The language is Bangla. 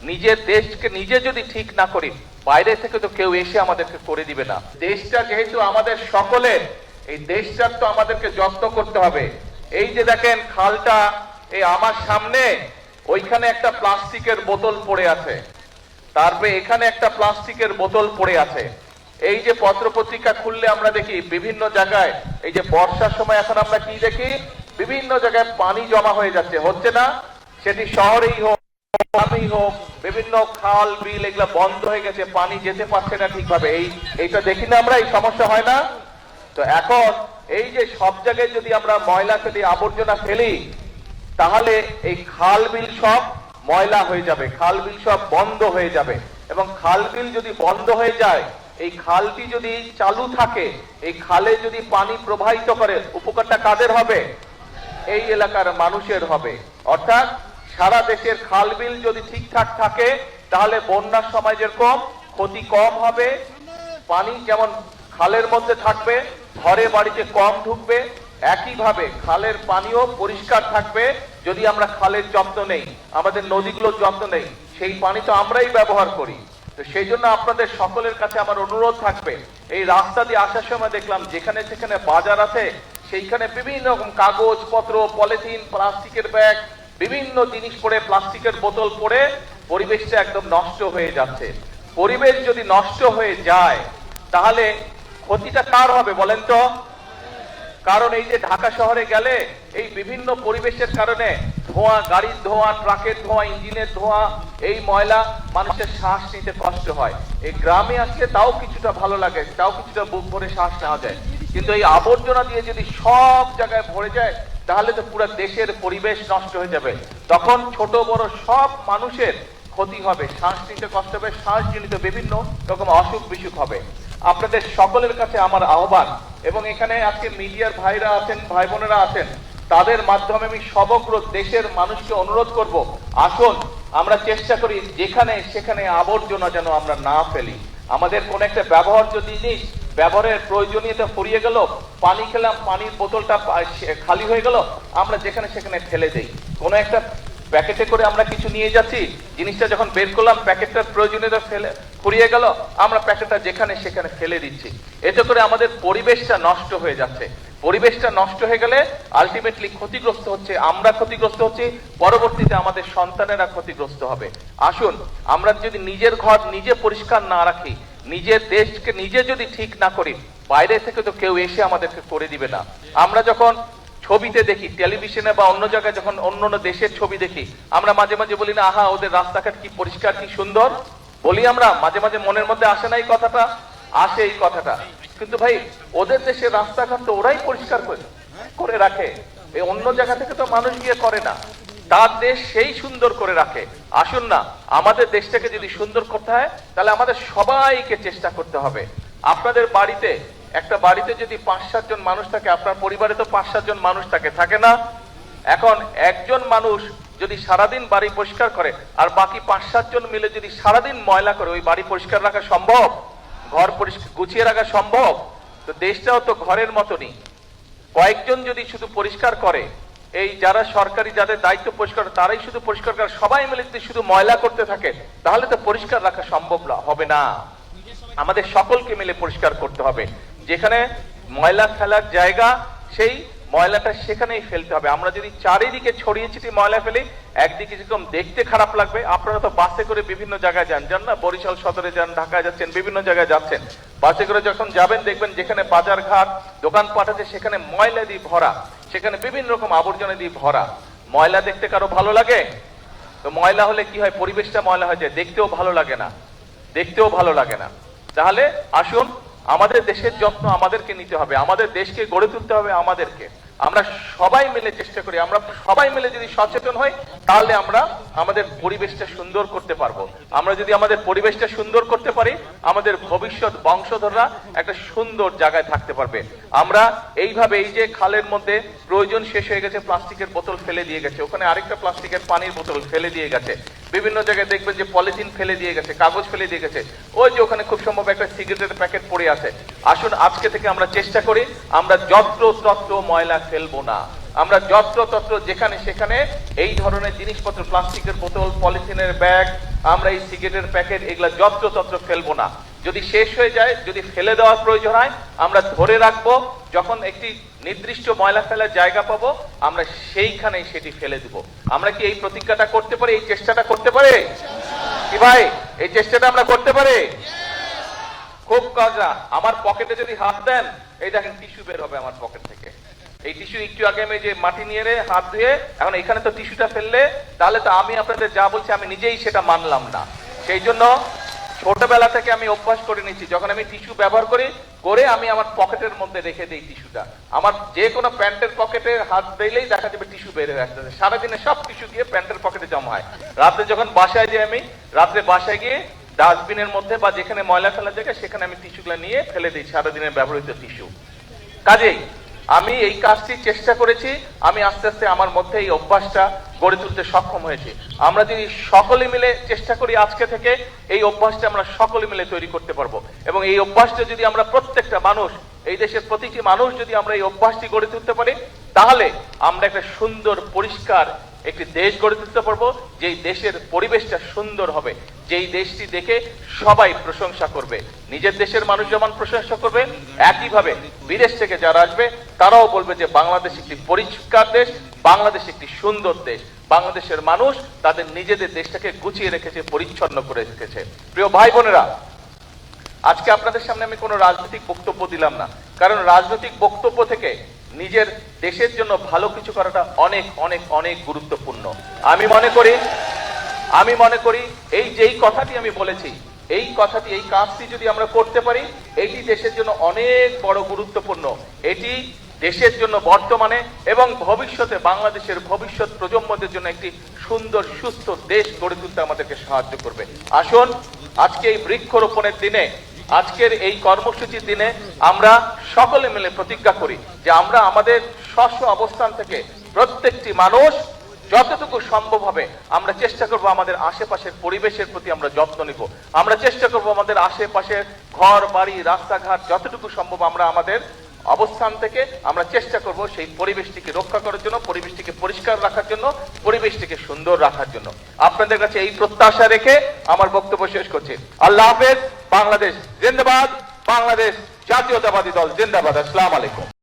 নিজের দেশকে নিজে যদি ঠিক না করি, বাইরে থেকে তো কেউ এসে আমাদেরকে করে দিবে না। দেশটা যেহেতু আমাদের সকলের, এই দেশটার তো আমাদেরকে যত্ন করতে হবে। এই যে দেখেন খালটা, এই আমার সামনে ওইখানে একটা প্লাস্টিকের বোতল পড়ে আছে, তারপরে এখানে একটা প্লাস্টিকের বোতল পড়ে আছে। এই যে পত্রপত্রিকা খুললে আমরা দেখি বিভিন্ন জায়গায়, এই যে বর্ষার সময় এখন আমরা কি দেখি, বিভিন্ন জায়গায় পানি জমা হয়ে যাচ্ছে, হচ্ছে না? সেটি শহরেই হোক, গ্রামেই হোক, বিভিন্ন খাল বিল এগুলা বন্ধ হয়ে গেছে, পানি যেতে পারছে না ঠিকভাবে। এইটা দেখি না আমরা, এই সমস্যা হয় না? তো এখন এই যে সব জায়গায় যদি আমরা ময়লা ফেলি, আবর্জনা ফেলি, তাহলে এই খাল বিল সব ময়লা হয়ে যাবে, খাল বিল সব বন্ধ হয়ে যাবে। এবং খাল বিল যদি বন্ধ হয়ে যায়, এই খালটি যদি চালু থাকে, এই খালে যদি পানি প্রবাহিত করে, উপকারটা কাদের হবে? এই এলাকার মানুষের হবে। অর্থাৎ সারা দেশের খাল বিল যদি ঠিকঠাক থাকে, তাহলে বন্যার সময় যেরকম ক্ষতি কম হবে, পানি যেমন খালের মধ্যে থাকবে, ঘরে বাড়িতে কম ঢুকবে, একইভাবে খালের পানিও পরিষ্কার থাকবে। যদি আমরা খালের যত্ন নেই, আমাদের নদীগুলোর যত্ন নেই, সেই পানি তো আমরাই ব্যবহার করি। তো সেই জন্য আপনাদের সকলের কাছে আমার অনুরোধ থাকবে, এই রাস্তা দিয়ে আসার সময় দেখলাম যেখানে সেখানে বাজার আছে, সেইখানে বিভিন্ন রকম কাগজ পত্র, পলিথিন, প্লাস্টিকের ব্যাগ, বিভিন্ন জিনিস পড়ে, প্লাস্টিকের বোতল পড়ে পরিবেশটা একদম নষ্ট হয়ে যাচ্ছে। পরিবেশ যদি নষ্ট হয়ে যায়, তাহলে ক্ষতিটা কার হবে বলেন তো? কারণ এই যে ঢাকা শহরে গেলে এই বিভিন্ন পরিবেশের কারণে ধোঁয়া, গাড়ির ধোঁয়া, ট্রাকের ধোঁয়া, ইঞ্জিনের ধোঁয়া, এই ময়লা, মানুষের শ্বাস নিতে কষ্ট হয়। এই গ্রামে আসলে তাও কিছুটা ভালো লাগে, তাও কিছুটা বুক ভরে শ্বাস নেওয়া যায়। কিন্তু এই আবর্জনা দিয়ে যদি সব জায়গায় ভরে যায়, তাহলে তো পুরো দেশের পরিবেশ নষ্ট হয়ে যাবে। তখন ছোট বড় সব মানুষের ক্ষতি হবে, শ্বাস নিতে কষ্ট হবে, শ্বাসজনিত বিভিন্ন রকম অসুখ বিসুখ হবে। আপনাদের সকলের কাছে আমার আহ্বান, এবং এখানে আজকে মিডিয়ার ভাইরা আছেন, ভাই বোনেরা আছেন, তাদের মাধ্যমে আমি সমগ্র দেশের মানুষকে অনুরোধ করব, আসুন আমরা চেষ্টা করি যেখানে সেখানে আবর্জনা যেন আমরা না ফেলি। আমাদের কোন একটা ব্যবহার্য জিনিস, ব্যবহারের প্রয়োজনীয়তা ফুরিয়ে গেল, পানি খেলাম, পানির বোতলটা খালি হয়ে গেল, আমরা যেখানে সেখানে ফেলে দেই। কোন একটা প্যাকেটে করে আমরা কিছু নিয়ে যাচ্ছি, জিনিসটা যখন বের করলাম, প্যাকেটটার প্রয়োজনীয়তা ফুরিয়ে গেল, আমরা প্যাকেটটা যেখানে সেখানে ফেলে দিচ্ছি। এতে করে আমাদের পরিবেশটা নষ্ট হয়ে যাচ্ছে। পরিবেশটা নষ্ট হয়ে গেলে আলটিমেটলি ক্ষতিগ্রস্ত হচ্ছে আমরা, ক্ষতিগ্রস্ত হচ্ছে, পরবর্তীতে আমাদের সন্তানেরা ক্ষতিগ্রস্ত হবে। আসুন আমরা যদি নিজের ঘর নিজে পরিষ্কার না রাখি, নিজের দেশকে নিজে যদি ঠিক না করি, বাইরে থেকে তো কেউ এসে আমাদেরকে করে দিবে না। আমরা যখন ছবিতে দেখি, টেলিভিশনে বা অন্য জায়গায় যখন অন্য অন্য দেশের ছবি দেখি, আমরা মাঝে মাঝে বলি না, আহা ওদের রাস্তাঘাট কি পরিষ্কার, কি সুন্দর, বলি আমরা মাঝে মাঝে, মনের মধ্যে আসে না এই কথাটা? আসে এই কথাটা। কিন্তু ভাই, ওদের দেশের রাস্তাঘাট তো ওরাই পরিষ্কার করে রাখে, এই অন্য জায়গা থেকে তো মানুষ গিয়ে করে না, তার দেশ সেই সুন্দর করে রাখে। আসুন না, আমাদের দেশটাকে যদি সুন্দর করতে হয়, তাহলে আমাদের সবাইকে চেষ্টা করতে হবে। আপনাদের বাড়িতে, একটা বাড়িতে যদি 5-7 জন মানুষ থাকে, আপনার পরিবারে তো 5-7 জন মানুষ থাকে না? এখন একজন মানুষ যদি সারাদিন বাড়ি পরিষ্কার করে, আর বাকি 5-7 জন মিলে যদি সারাদিন ময়লা করে, ওই বাড়ি পরিষ্কার রাখা সম্ভব? ঘর পরিষ্কার গুছিয়ে রাখা সম্ভব? তো দেশটাও তো ঘরের মতনই। কয়েকজন যদি শুধু পরিষ্কার করে, এই যারা সরকারি, যাদের দায়িত্ব পরিষ্কার, তারাই শুধু পরিষ্কার করে, সবাই মিলে যদি শুধু ময়লা করতে থাকে, তাহলে তো পরিষ্কার রাখা সম্ভব হবে না। আমাদের সকলকে মিলে পরিষ্কার করতে হবে। যেখানে ময়লা ফেলার জায়গা, সেই ময়লাটা সেখানেই ফেলতে হবে। আমরা যদি চারিদিকে ছড়িয়ে ছিটিয়ে ময়লা ফেলি, একদিকে যেরকম দেখতে খারাপ লাগবে। আপনারা তো বাসে করে বিভিন্ন জায়গায় যান না? বরিশাল সদরে যান, ঢাকায় যাচ্ছেন, বিভিন্ন জায়গায় যাচ্ছেন, বাসে করে যখন যাবেন দেখবেন যেখানে বাজার ঘাট, দোকানপাট আছে, সেখানে ময়লা দিয়ে ভরা, সেখানে বিভিন্ন রকম আবর্জনা দিয়ে ভরা। ময়লা দেখতে কারো ভালো লাগে? তো ময়লা হলে কি হয়, পরিবেশটা ময়লা হয়ে যায়, দেখতেও ভালো লাগে না, দেখতেও ভালো লাগে না। তাহলে আসুন আমাদের দেশের যত্ন আমাদেরকে নিতে হবে, আমাদের দেশকে গড়ে তুলতে হবে আমাদেরকে। আমরা সবাই মিলে চেষ্টা করি, আমরা সবাই মিলে যদি সচেতন হই, তাহলে আমরা আমাদের পরিবেশটা সুন্দর করতে পারবো। আমরা যদি আমাদের পরিবেশটা সুন্দর করতে পারি, আমাদের ভবিষ্যৎ বংশধররা একটা সুন্দর জায়গায় থাকতে পারবে। আমরা এইভাবে, এই যে খালের মধ্যে প্রয়োজন শেষ হয়ে গেছে, প্লাস্টিকের বোতল ফেলে দিয়ে গেছে, ওখানে আরেকটা প্লাস্টিকের পানির বোতল ফেলে দিয়ে গেছে, বিভিন্ন জায়গায় দেখবেন যে পলিথিন ফেলে দিয়ে গেছে, কাগজ ফেলে দিয়ে গেছে, ওই যে ওখানে খুব সম্ভব একটা সিগারেটের প্যাকেট পড়ে আছে। আসুন আজকে থেকে আমরা চেষ্টা করি, আমরা যত্র তত্র ময়লা ফেলবো না। আমরা যত্রতত্র যেখানে সেখানে এই ধরনের জিনিসপত্র, প্লাস্টিকের বোতল, পলিথিনের ব্যাগ, আমরা এই সিগারেটের প্যাকেট এগুলা যত্রতত্র ফেলবো না। যদি শেষ হয়ে যায়, যদি ফেলে দেওয়ার প্রয়োজন হয়, আমরা ধরে রাখবো, যখন একটি নির্দিষ্ট ময়লা ফেলার জায়গা পাবো আমরা সেইখানেই সেটি ফেলে দিব। আমরা কি এই প্রতিজ্ঞাটা করতে পারি, এই চেষ্টাটা করতে পারি কি ভাই? এই চেষ্টাটা আমরা করতে পারি? খুব কাজা। আমার পকেটে যদি হাত দেন, এই দেখেন টিস্যু বের হবে আমার পকেট থেকে। এই টিস্যু একটু আগে আমি যে মাটি নিয়ে হাত ধুয়ে, এখন এখানে তো টিস্যুটা ফেললে, তাহলে তো আমি আপনাদের যা বলছি আমি নিজেই সেটা মানলাম না। সেই জন্য ছোটবেলা থেকে আমি অভ্যাস করে নিচ্ছি, যখন আমি টিস্যু ব্যবহার করে আমি আমার পকেটের মধ্যে রেখে দিই টিস্যুটা। আমার যে কোনো প্যান্টের পকেটে হাত দিলেই দেখা যাবে টিস্যু বের হয়ে আসতেছে। সারাদিনে সব টিস্যু গিয়ে প্যান্টের পকেটে জমা হয়। রাত্রে যখন বাসায় যাই, আমি রাত্রে বাসায় গিয়ে ডাস্টবিনের মধ্যে বা যেখানে ময়লা ফেলার জায়গা সেখানে আমি টিস্যুগুলো নিয়ে ফেলে দিই, সারাদিনের ব্যবহৃত টিস্যু। কাজেই আমি এই কাজটি চেষ্টা করেছি, আমি আস্তে আস্তে আমার মধ্যে এই অভ্যাসটা গড়ে তুলতে সক্ষম হয়েছি। আমরা যদি সকলে মিলে চেষ্টা করি, আজকে থেকে এই অভ্যাসটা আমরা সকলে মিলে তৈরি করতে পারবো। এবং এই অভ্যাসটা যদি আমরা প্রত্যেকটা মানুষ, এই দেশের প্রতিটি মানুষ যদি আমরা এই অভ্যাসটি গড়ে তুলতে পারি, তাহলে আমরা একটা সুন্দর পরিষ্কার একটি দেশ গড়ে তুলতে পারবো, যেই দেশের পরিবেশটা সুন্দর হবে, যেই দেশটি দেখে সবাই প্রশংসা করবে। নিজের দেশের মানুষ যেমন প্রশংসা করবে, একইভাবে বিদেশ থেকে যারা আসবে তারাও বলবে যে বাংলাদেশ একটি পরিষ্কার দেশ, বাংলাদেশ একটি সুন্দর দেশ, বাংলাদেশের মানুষ তাদের নিজেদের দেশটাকে গুছিয়ে রেখেছে, পরিচ্ছন্ন করে রেখেছে। প্রিয় ভাই বোনেরা, আজকে আপনাদের সামনে আমি কোনো রাজনৈতিক বক্তব্য দিলাম না, কারণ রাজনৈতিক বক্তব্য থেকে নিজের দেশের জন্য ভালো কিছু করাটা অনেক অনেক অনেক গুরুত্বপূর্ণ। আমি মনে করি এই যেই কথাটি আমি বলেছি, এই কথাটি, এই কাজটি যদি আমরা করতে পারি, এটি দেশের জন্য অনেক বড় গুরুত্বপূর্ণ। এটি দেশের জন্য বর্তমানে এবং ভবিষ্যতে বাংলাদেশের ভবিষ্যৎ প্রজন্মদের জন্য একটি সুন্দর সুস্থ দেশ গড়ে তুলতে আমাদেরকে সাহায্য করবে। আসুন আজকে এই বৃক্ষরোপণের দিনে, আজকের এই কর্মসূচির দিনে আমরা সকলে মিলে প্রতিজ্ঞা করি যে আমরা আমাদের স্ব অবস্থান থেকে প্রত্যেকটি মানুষ যতটুকু সম্ভব হবে আমরা চেষ্টা করব আমাদের আশেপাশের পরিবেশের প্রতি আমরা যত্ন নিব। আমরা চেষ্টা করব আমাদের আশেপাশের ঘর বাড়ি রাস্তাঘাট যতটুকু সম্ভব আমরা আমাদের অবস্থান থেকে আমরা চেষ্টা করব সেই পরিবেশটিকে রক্ষা করার জন্য, পরিবেশটিকে পরিষ্কার রাখার জন্য, পরিবেশটিকে সুন্দর রাখার জন্য। আপনাদের কাছে এই প্রত্যাশা রেখে আমার বক্তব্য শেষ করছি। আল্লাহ হাফেজ। বাংলাদেশ জিন্দাবাদ। বাংলাদেশ জাতীয়তাবাদী দল জিন্দাবাদ। আসসালামু আলাইকুম।